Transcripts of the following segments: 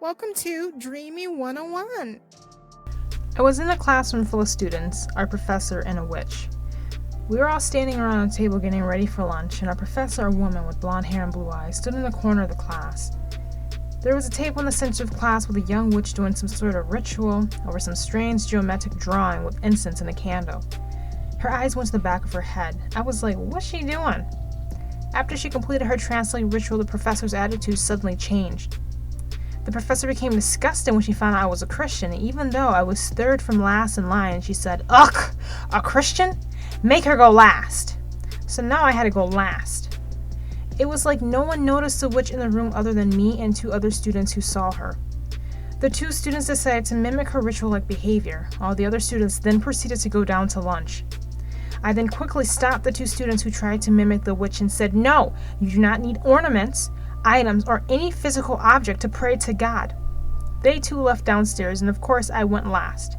Welcome to Dreamy 101. I was in a classroom full of students, our professor, and a witch. We were all standing around a table getting ready for lunch, and our professor, a woman with blonde hair and blue eyes, stood in the corner of the class. There was a table in the center of the class with a young witch doing some sort of ritual over some strange geometric drawing with incense and a candle. Her eyes went to the back of her head. I was like, what's she doing? After she completed her translating ritual, the professor's attitude suddenly changed. The professor became disgusted when she found out I was a Christian, even though I was third from last in line. She said, "Ugh, a Christian? Make her go last." So now I had to go last. It was like no one noticed the witch in the room other than me and two other students who saw her. The two students decided to mimic her ritual-like behavior. All the other students then proceeded to go down to lunch. I then quickly stopped the two students who tried to mimic the witch and said, "No, you do not need ornaments, items, or any physical object to pray to God." They too left downstairs, and of course I went last.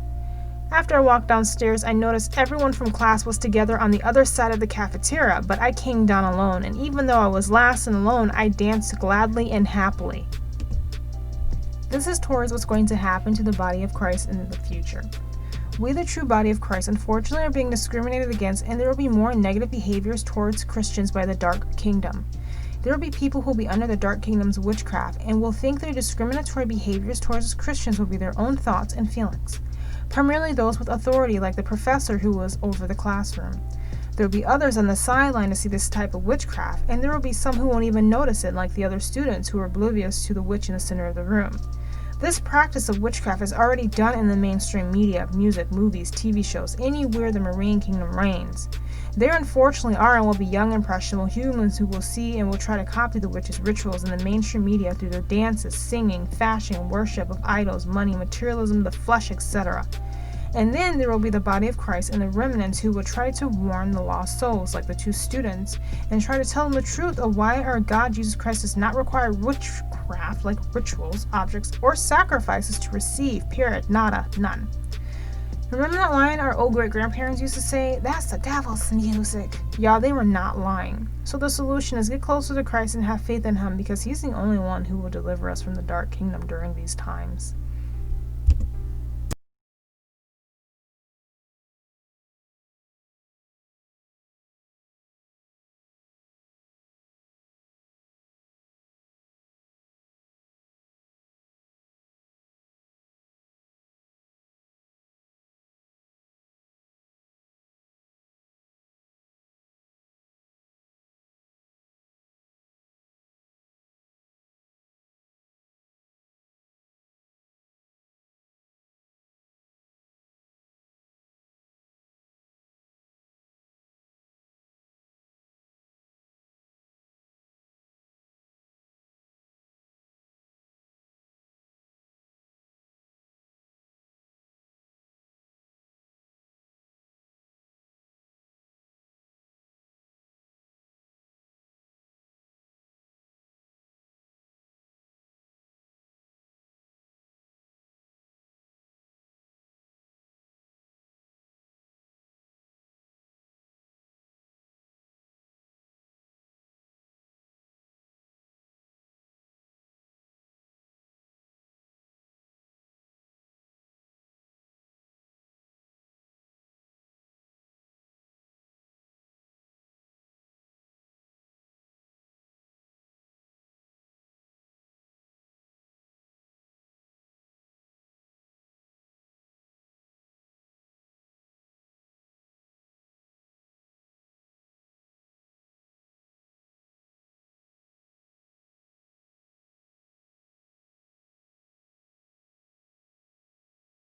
After I walked downstairs, I noticed everyone from class was together on the other side of the cafeteria, but I came down alone, and even though I was last and alone, I danced gladly and happily. This is towards what's going to happen to the body of Christ in the future. We, the true body of Christ, unfortunately are being discriminated against, and there will be more negative behaviors towards Christians by the dark kingdom. There will be people who will be under the dark kingdom's witchcraft and will think their discriminatory behaviors towards us Christians will be their own thoughts and feelings, primarily those with authority like the professor who was over the classroom. There will be others on the sideline to see this type of witchcraft, and there will be some who won't even notice it, like the other students who are oblivious to the witch in the center of the room. This practice of witchcraft is already done in the mainstream media, music, movies, TV shows, anywhere the marine kingdom reigns. There unfortunately are and will be young impressionable humans who will see and will try to copy the witch's rituals in the mainstream media through their dances, singing, fashion, worship of idols, money, materialism, the flesh, etc. And then there will be the body of Christ and the remnants who will try to warn the lost souls, like the two students, and try to tell them the truth of why our God Jesus Christ does not require witchcraft, like rituals, objects, or sacrifices to receive. Period. Nada. None. Remember that line our old great-grandparents used to say? That's the devil's music. Y'all, they were not lying. So the solution is get closer to Christ and have faith in Him, because He's the only one who will deliver us from the dark kingdom during these times.